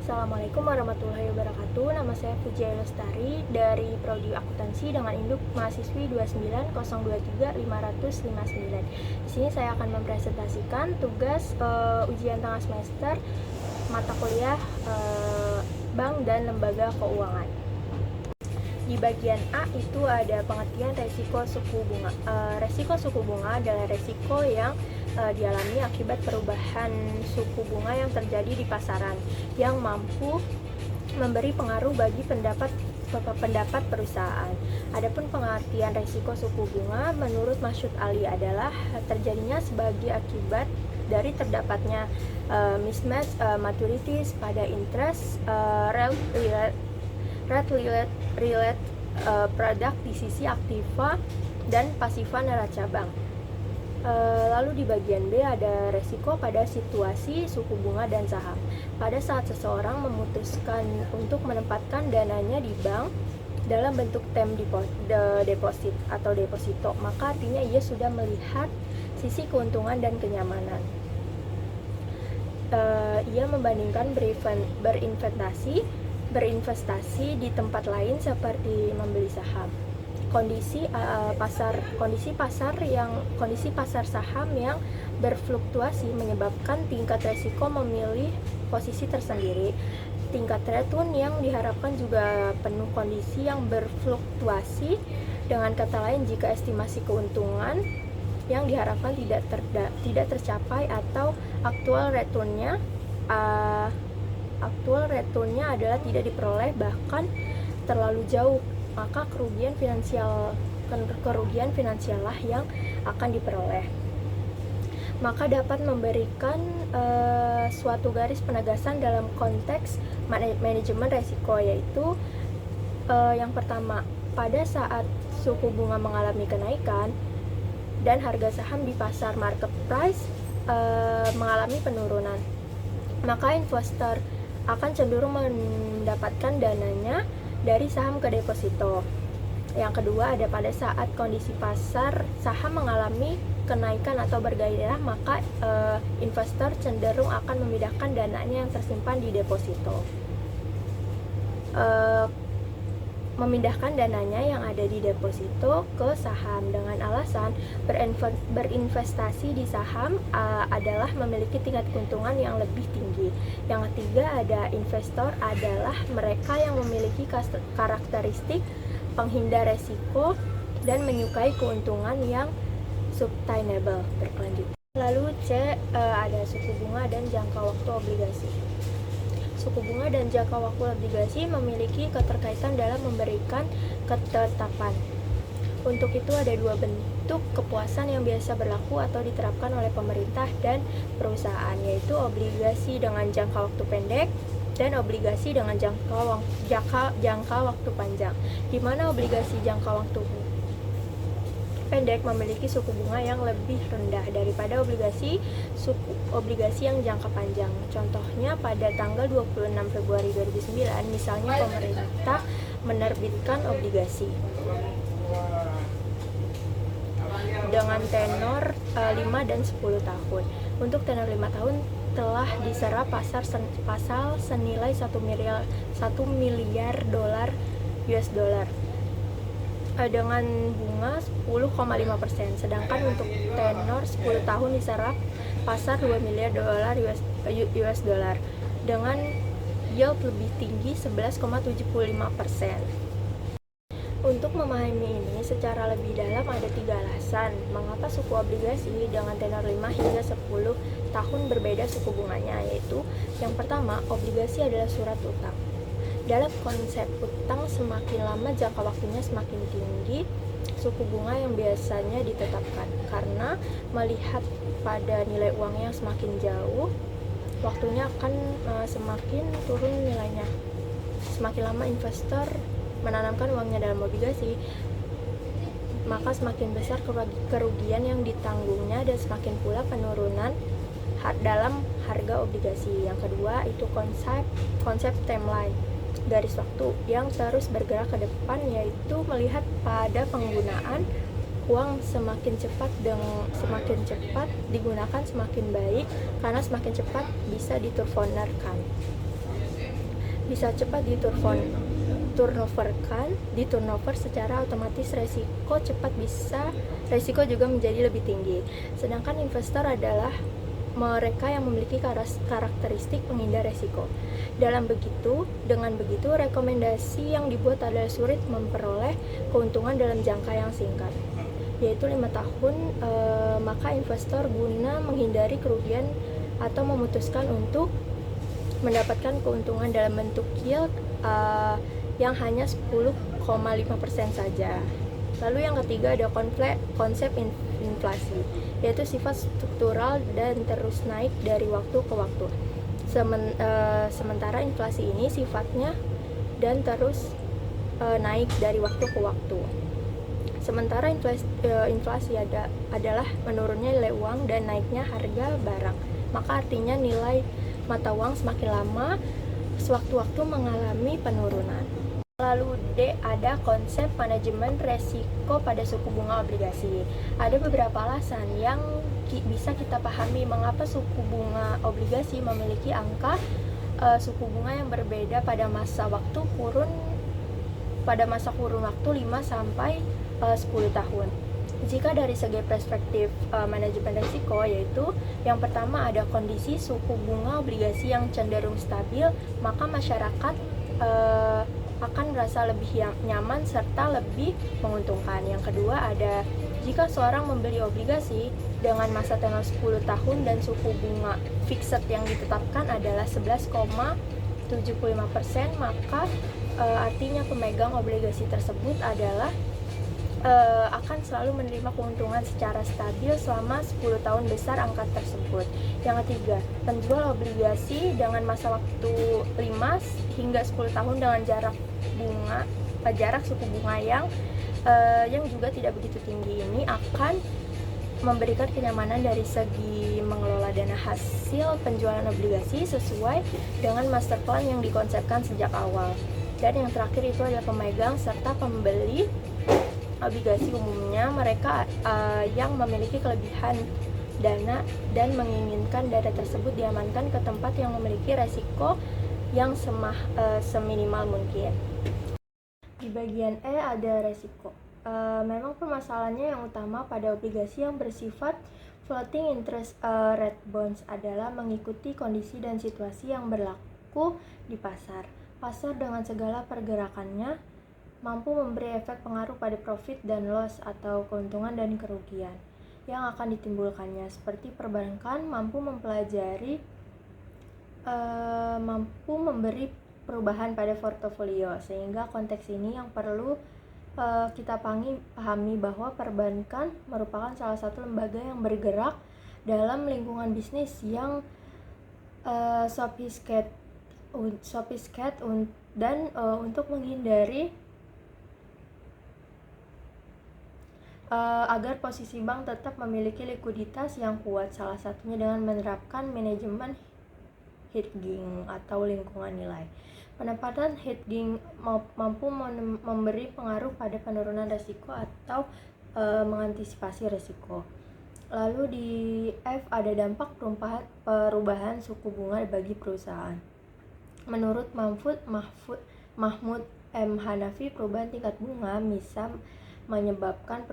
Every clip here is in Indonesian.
Assalamualaikum warahmatullahi wabarakatuh. Nama saya Puja Lestari dari Prodi Akuntansi dengan induk mahasiswi 290235059. Di sini saya akan mempresentasikan tugas ujian tengah semester mata kuliah bank dan lembaga keuangan. Di bagian A itu ada pengertian resiko suku bunga. Resiko suku bunga adalah resiko yang dialami akibat perubahan suku bunga yang terjadi di pasaran yang mampu memberi pengaruh bagi pendapat perusahaan. Adapun pengertian resiko suku bunga menurut Masyud Ali adalah terjadinya sebagai akibat dari terdapatnya mismatch maturities pada interest rate produk di sisi aktiva dan pasiva neraca bank. Lalu di bagian B ada resiko pada situasi suku bunga dan saham. Pada saat seseorang memutuskan untuk menempatkan dananya di bank dalam bentuk term deposit atau deposito, maka artinya ia sudah melihat sisi keuntungan dan kenyamanan. Ia membandingkan berinvestasi di tempat lain seperti membeli saham. Kondisi pasar saham yang berfluktuasi menyebabkan tingkat resiko memilih posisi tersendiri. Tingkat return yang diharapkan juga penuh kondisi yang berfluktuasi. Dengan kata lain, jika estimasi keuntungan yang diharapkan tidak tercapai atau actual returnnya adalah tidak diperoleh bahkan terlalu jauh, maka kerugian finansial lah yang akan diperoleh. Maka dapat memberikan suatu garis penegasan dalam konteks manajemen resiko, yaitu yang pertama, pada saat suku bunga mengalami kenaikan dan harga saham di pasar market price mengalami penurunan, maka investor akan cenderung mendapatkan dananya dari saham ke deposito. Yang kedua ada pada saat kondisi pasar saham mengalami kenaikan atau bergairah, maka investor cenderung akan memindahkan dananya yang tersimpan di deposito. Memindahkan dananya yang ada di deposito ke saham dengan alasan berinvestasi di saham adalah memiliki tingkat keuntungan yang lebih tinggi. Yang ketiga ada investor adalah mereka yang memiliki karakteristik penghindar resiko dan menyukai keuntungan yang sustainable, berkelanjutan. Lalu C ada suku bunga dan jangka waktu obligasi. Suku bunga dan jangka waktu obligasi memiliki keterkaitan dalam memberikan ketetapan. Untuk itu ada dua bentuk kepuasan yang biasa berlaku atau diterapkan oleh pemerintah dan perusahaan, yaitu obligasi dengan jangka waktu pendek dan obligasi dengan jangka waktu panjang, di mana obligasi jangka waktu pendek memiliki suku bunga yang lebih rendah daripada obligasi yang jangka panjang. Contohnya pada tanggal 26 Februari 2009, misalnya pemerintah menerbitkan obligasi dengan tenor 5 dan 10 tahun. Untuk tenor 5 tahun telah diserap pasar senilai 1 miliar dolar US dollar dengan bunga 10,5%, sedangkan untuk tenor 10 tahun diserap pasar 2 miliar dolar US dollar dengan yield lebih tinggi 11,75%. Untuk memahami ini secara lebih dalam ada 3 alasan mengapa suku obligasi dengan tenor 5 hingga 10 tahun berbeda suku bunganya, yaitu yang pertama, obligasi adalah surat utang. Dalam konsep utang, semakin lama jangka waktunya semakin tinggi suku bunga yang biasanya ditetapkan, karena melihat pada nilai uangnya yang semakin jauh, waktunya akan semakin turun nilainya. Semakin lama investor menanamkan uangnya dalam obligasi, maka semakin besar kerugian yang ditanggungnya dan semakin pula penurunan dalam harga obligasi. Yang kedua itu konsep timeline, garis waktu yang terus bergerak ke depan, yaitu melihat pada penggunaan uang semakin cepat digunakan semakin baik karena semakin cepat bisa diturunkan. bisa cepat turnover secara otomatis, resiko juga menjadi lebih tinggi. Sedangkan investor adalah mereka yang memiliki karakteristik penghindar resiko. Dengan begitu, rekomendasi yang dibuat adalah sulit memperoleh keuntungan dalam jangka yang singkat, yaitu 5 tahun. Maka investor guna menghindari kerugian atau memutuskan untuk mendapatkan keuntungan dalam bentuk yield yang hanya 10,5% saja. Lalu yang ketiga ada konsep inflasi, yaitu sifat struktural dan terus naik dari waktu ke waktu. Sementara inflasi ini sifatnya dan terus naik dari waktu ke waktu. Sementara inflasi adalah menurunnya nilai uang dan naiknya harga barang. Maka artinya nilai mata uang semakin lama sewaktu-waktu mengalami penurunan. Lalu D, ada konsep manajemen resiko pada suku bunga obligasi. Ada beberapa alasan yang bisa kita pahami mengapa suku bunga obligasi memiliki angka suku bunga yang berbeda pada masa kurun waktu 5 sampai 10 tahun. Jika dari segi perspektif manajemen risiko, yaitu yang pertama ada kondisi suku bunga obligasi yang cenderung stabil, maka masyarakat akan merasa lebih nyaman serta lebih menguntungkan. Yang kedua ada jika seorang membeli obligasi dengan masa tenor 10 tahun dan suku bunga fixed yang ditetapkan adalah 11,75%, maka artinya pemegang obligasi tersebut adalah akan selalu menerima keuntungan secara stabil selama 10 tahun besar angka tersebut. Yang ketiga, penjual obligasi dengan masa waktu 5 hingga 10 tahun dengan jarak suku bunga yang juga tidak begitu tinggi ini akan memberikan kenyamanan dari segi mengelola dana hasil penjualan obligasi sesuai dengan master plan yang dikonsepkan sejak awal. Dan yang terakhir itu adalah pemegang serta pembeli obligasi, umumnya mereka yang memiliki kelebihan dana dan menginginkan dana tersebut diamankan ke tempat yang memiliki resiko yang seminimal mungkin. Di bagian E ada resiko. Memang permasalahannya yang utama pada obligasi yang bersifat floating interest rate bonds adalah mengikuti kondisi dan situasi yang berlaku di pasar. Pasar dengan segala pergerakannya mampu memberi efek pengaruh pada profit dan loss atau keuntungan dan kerugian yang akan ditimbulkannya. Seperti perbankan mampu memberi perubahan pada portofolio, sehingga konteks ini yang perlu kita pahami bahwa perbankan merupakan salah satu lembaga yang bergerak dalam lingkungan bisnis yang sophisticated dan untuk menghindari agar posisi bank tetap memiliki likuiditas yang kuat, salah satunya dengan menerapkan manajemen hedging atau lingkungan nilai. Pendapatan hedging mampu memberi pengaruh pada penurunan risiko atau mengantisipasi risiko. Lalu di F ada dampak perubahan suku bunga bagi perusahaan. Menurut Mahmud M. Hanafi, perubahan tingkat bunga bisa menyebabkan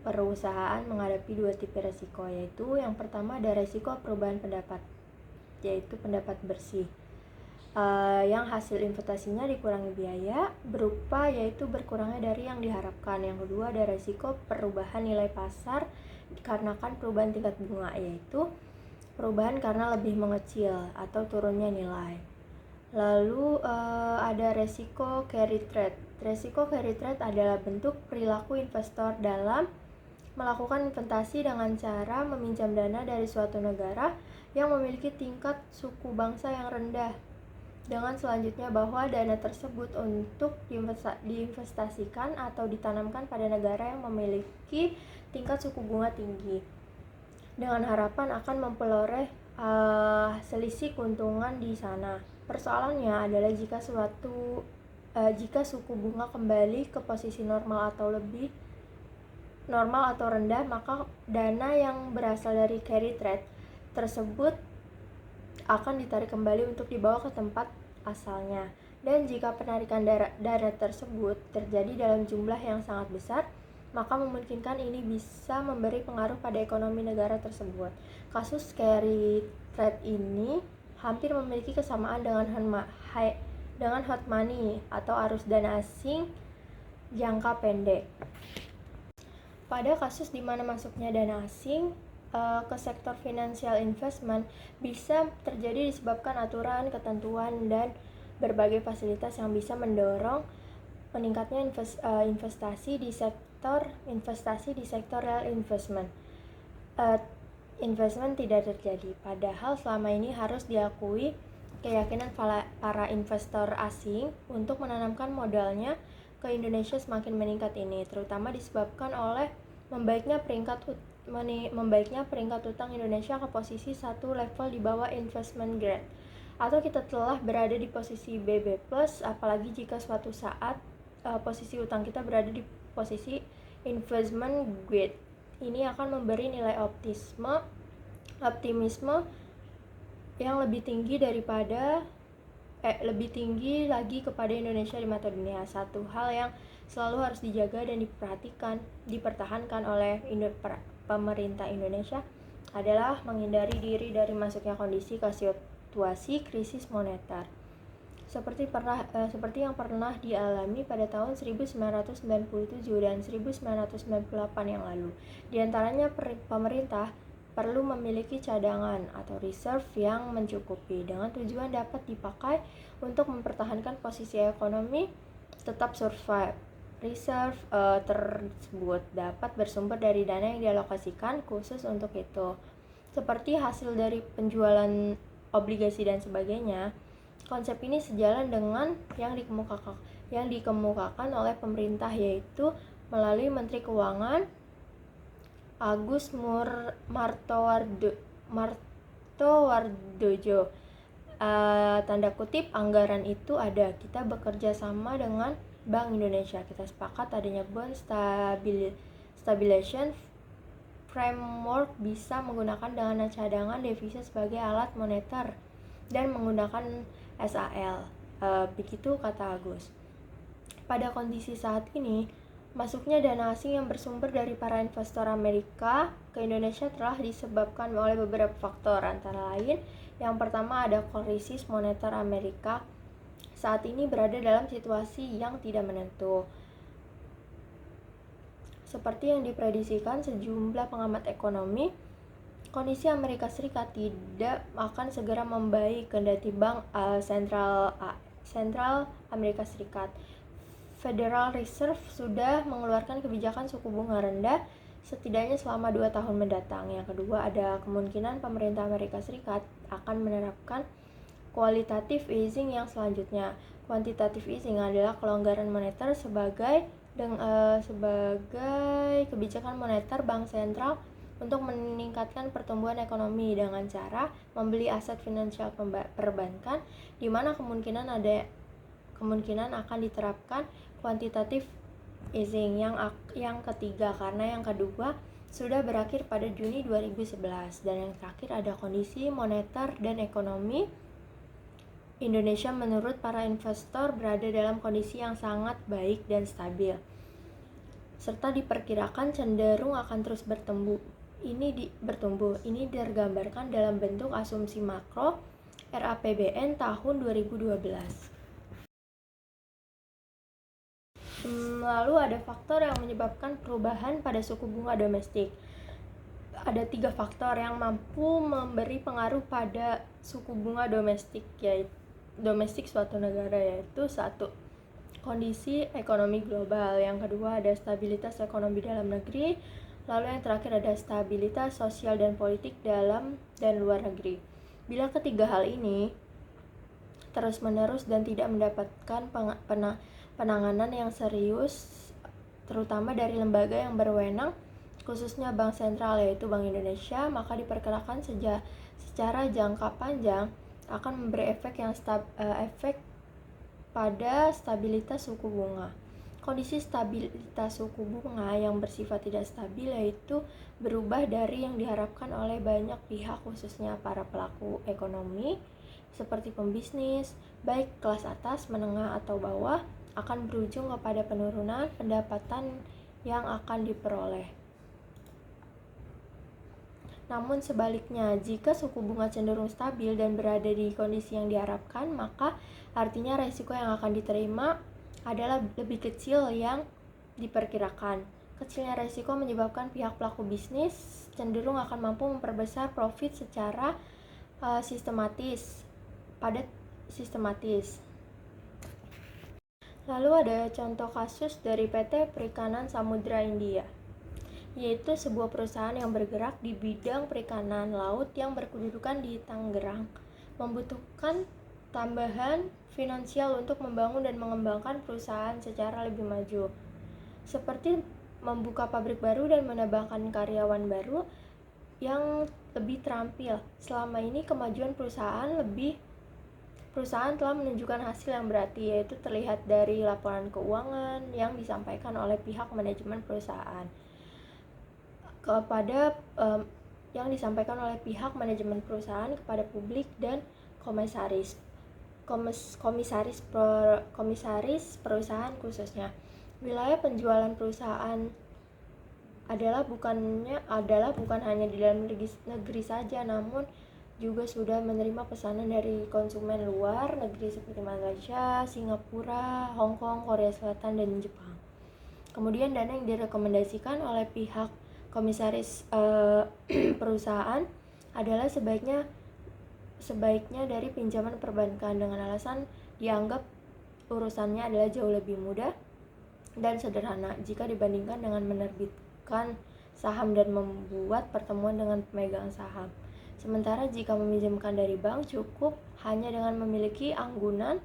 perusahaan menghadapi dua tipe risiko, yaitu yang pertama ada risiko perubahan pendapat, yaitu pendapat bersih, yang hasil investasinya dikurangi biaya berupa yaitu berkurangnya dari yang diharapkan. Yang kedua ada risiko perubahan nilai pasar dikarenakan perubahan tingkat bunga, yaitu perubahan karena lebih mengecil atau turunnya nilai. Lalu ada resiko carry trade. Resiko carry trade adalah bentuk perilaku investor dalam melakukan investasi dengan cara meminjam dana dari suatu negara yang memiliki tingkat suku bangsa yang rendah, dengan selanjutnya bahwa dana tersebut untuk diinvestasikan atau ditanamkan pada negara yang memiliki tingkat suku bunga tinggi, dengan harapan akan memperoleh selisih keuntungan di sana. Persoalannya adalah jika suku bunga kembali ke posisi normal atau rendah, maka dana yang berasal dari carry trade tersebut akan ditarik kembali untuk dibawa ke tempat asalnya. Dan jika penarikan dana tersebut terjadi dalam jumlah yang sangat besar, maka memungkinkan ini bisa memberi pengaruh pada ekonomi negara tersebut. Kasus carry trade ini hampir memiliki kesamaan dengan hot money atau arus dana asing jangka pendek. Pada kasus di mana masuknya dana asing ke sektor financial investment bisa terjadi disebabkan aturan, ketentuan, dan berbagai fasilitas yang bisa mendorong meningkatnya investasi di sektor real investment. Investment tidak terjadi, padahal selama ini harus diakui keyakinan para investor asing untuk menanamkan modalnya ke Indonesia semakin meningkat ini, terutama disebabkan oleh membaiknya peringkat utang Indonesia ke posisi 1 level di bawah investment grade, atau kita telah berada di posisi BB+, apalagi jika suatu saat posisi utang kita berada di posisi investment grade. Ini akan memberi nilai optimisme yang lebih tinggi lagi kepada Indonesia di mata dunia. Satu hal yang selalu harus dijaga dan dipertahankan oleh pemerintah Indonesia adalah menghindari diri dari masuknya kondisi situasi krisis moneter seperti yang pernah dialami pada tahun 1997 dan 1998 yang lalu. Di antaranya pemerintah perlu memiliki cadangan atau reserve yang mencukupi dengan tujuan dapat dipakai untuk mempertahankan posisi ekonomi tetap survive. Reserve tersebut dapat bersumber dari dana yang dialokasikan khusus untuk itu, seperti hasil dari penjualan obligasi dan sebagainya. Konsep ini sejalan dengan yang dikemukakan oleh pemerintah, yaitu melalui Menteri Keuangan Agus Martowardojo. Tanda kutip, anggaran itu ada, kita bekerja sama dengan Bank Indonesia, kita sepakat adanya bond stabilization framework, bisa menggunakan dana cadangan devisa sebagai alat moneter dan menggunakan SAL, begitu kata Agus. Pada kondisi saat ini, masuknya dana asing yang bersumber dari para investor Amerika ke Indonesia telah disebabkan oleh beberapa faktor, antara lain yang pertama ada krisis moneter Amerika saat ini berada dalam situasi yang tidak menentu. Seperti yang diprediksikan sejumlah pengamat ekonomi, kondisi Amerika Serikat tidak akan segera membaik kendati Bank Sentral Amerika Serikat Federal Reserve sudah mengeluarkan kebijakan suku bunga rendah setidaknya selama 2 tahun mendatang. Yang kedua, ada kemungkinan pemerintah Amerika Serikat akan menerapkan quantitative easing yang selanjutnya. Quantitative easing adalah kelonggaran moneter sebagai kebijakan moneter bank sentral untuk meningkatkan pertumbuhan ekonomi dengan cara membeli aset finansial perbankan, di mana kemungkinan akan diterapkan quantitative easing yang ketiga, karena yang kedua sudah berakhir pada Juni 2011. Dan yang terakhir ada kondisi moneter dan ekonomi Indonesia menurut para investor berada dalam kondisi yang sangat baik dan stabil, serta diperkirakan cenderung akan terus bertumbuh. Ini tergambarkan dalam bentuk asumsi makro RAPBN tahun 2012. Lalu ada faktor yang menyebabkan perubahan pada suku bunga domestik. Ada 3 faktor yang mampu memberi pengaruh pada suku bunga domestik suatu negara, yaitu 1. Kondisi ekonomi global, yang kedua ada stabilitas ekonomi dalam negeri, lalu yang terakhir ada stabilitas sosial dan politik dalam dan luar negeri. Bila ketiga hal ini terus-menerus dan tidak mendapatkan penanganan yang serius, terutama dari lembaga yang berwenang, khususnya Bank Sentral yaitu Bank Indonesia, maka diperkirakan secara jangka panjang akan memberi efek pada stabilitas suku bunga. Kondisi stabilitas suku bunga yang bersifat tidak stabil yaitu berubah dari yang diharapkan oleh banyak pihak, khususnya para pelaku ekonomi, seperti pembisnis, baik kelas atas, menengah, atau bawah, akan berujung kepada penurunan pendapatan yang akan diperoleh. Namun sebaliknya, jika suku bunga cenderung stabil dan berada di kondisi yang diharapkan, maka artinya resiko yang akan diterima adalah lebih kecil yang diperkirakan. Kecilnya resiko menyebabkan pihak pelaku bisnis cenderung akan mampu memperbesar profit secara sistematis. Lalu ada contoh kasus dari PT Perikanan Samudra India, yaitu sebuah perusahaan yang bergerak di bidang perikanan laut yang berkedudukan di Tangerang, membutuhkan tambahan finansial untuk membangun dan mengembangkan perusahaan secara lebih maju, seperti membuka pabrik baru dan menambahkan karyawan baru yang lebih terampil. Selama ini kemajuan perusahaan telah menunjukkan hasil yang berarti, yaitu terlihat dari laporan keuangan yang disampaikan oleh pihak manajemen perusahaan kepada kepada publik dan komisaris perusahaan khususnya. Wilayah penjualan perusahaan bukan hanya di dalam negeri saja, namun juga sudah menerima pesanan dari konsumen luar negeri seperti Malaysia, Singapura, Hong Kong, Korea Selatan, dan Jepang. Kemudian dana yang direkomendasikan oleh pihak komisaris perusahaan adalah sebaiknya dari pinjaman perbankan, dengan alasan dianggap urusannya adalah jauh lebih mudah dan sederhana jika dibandingkan dengan menerbitkan saham dan membuat pertemuan dengan pemegang saham. Sementara jika meminjamkan dari bank, cukup hanya dengan memiliki anggunan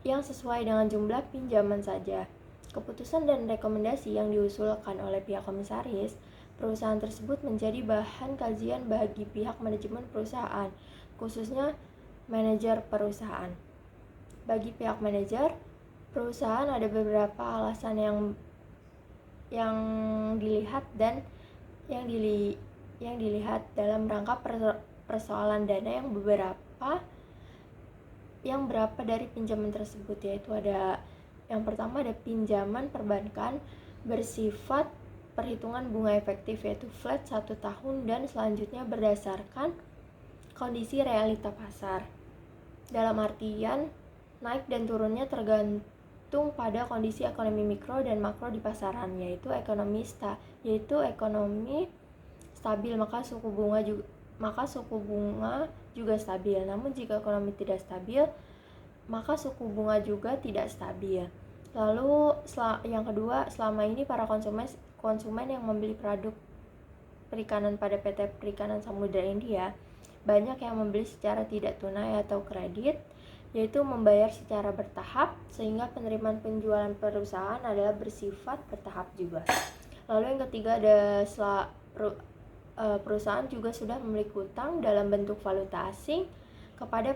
yang sesuai dengan jumlah pinjaman saja. Keputusan dan rekomendasi yang diusulkan oleh pihak komisaris perusahaan tersebut menjadi bahan kajian bagi pihak manajemen perusahaan, khususnya manajer perusahaan. Bagi pihak manajer perusahaan ada beberapa alasan yang dilihat dalam rangka persoalan dana yang berapa dari pinjaman tersebut, yaitu yang pertama ada pinjaman perbankan bersifat perhitungan bunga efektif, yaitu flat 1 tahun dan selanjutnya berdasarkan kondisi realita pasar, dalam artian naik dan turunnya tergantung pada kondisi ekonomi mikro dan makro di pasaran, yaitu ekonomi stabil, maka suku bunga juga stabil. Namun jika ekonomi tidak stabil, maka suku bunga juga tidak stabil. Lalu yang kedua, selama ini para konsumen yang membeli produk perikanan pada PT Perikanan Samudra India banyak yang membeli secara tidak tunai atau kredit, yaitu membayar secara bertahap, sehingga penerimaan penjualan perusahaan adalah bersifat bertahap juga. Lalu yang ketiga ada perusahaan juga sudah memiliki utang dalam bentuk valuta asing kepada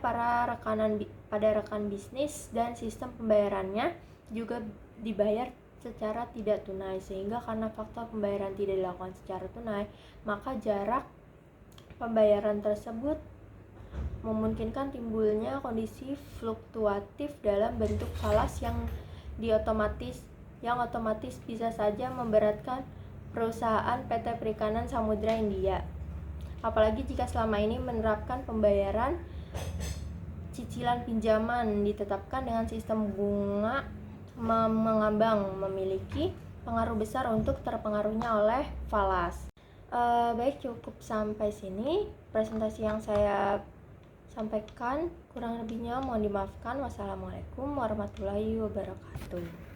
rekan bisnis, dan sistem pembayarannya juga dibayar secara tidak tunai, sehingga karena faktor pembayaran tidak dilakukan secara tunai, maka jarak pembayaran tersebut memungkinkan timbulnya kondisi fluktuatif dalam bentuk falas yang otomatis bisa saja memberatkan perusahaan PT Perikanan Samudra India, apalagi jika selama ini menerapkan pembayaran cicilan pinjaman ditetapkan dengan sistem bunga mengambang, memiliki pengaruh besar untuk terpengaruhnya oleh falas. Baik, cukup sampai sini presentasi yang saya sampaikan, kurang lebihnya mohon dimaafkan. Wassalamualaikum warahmatullahi wabarakatuh.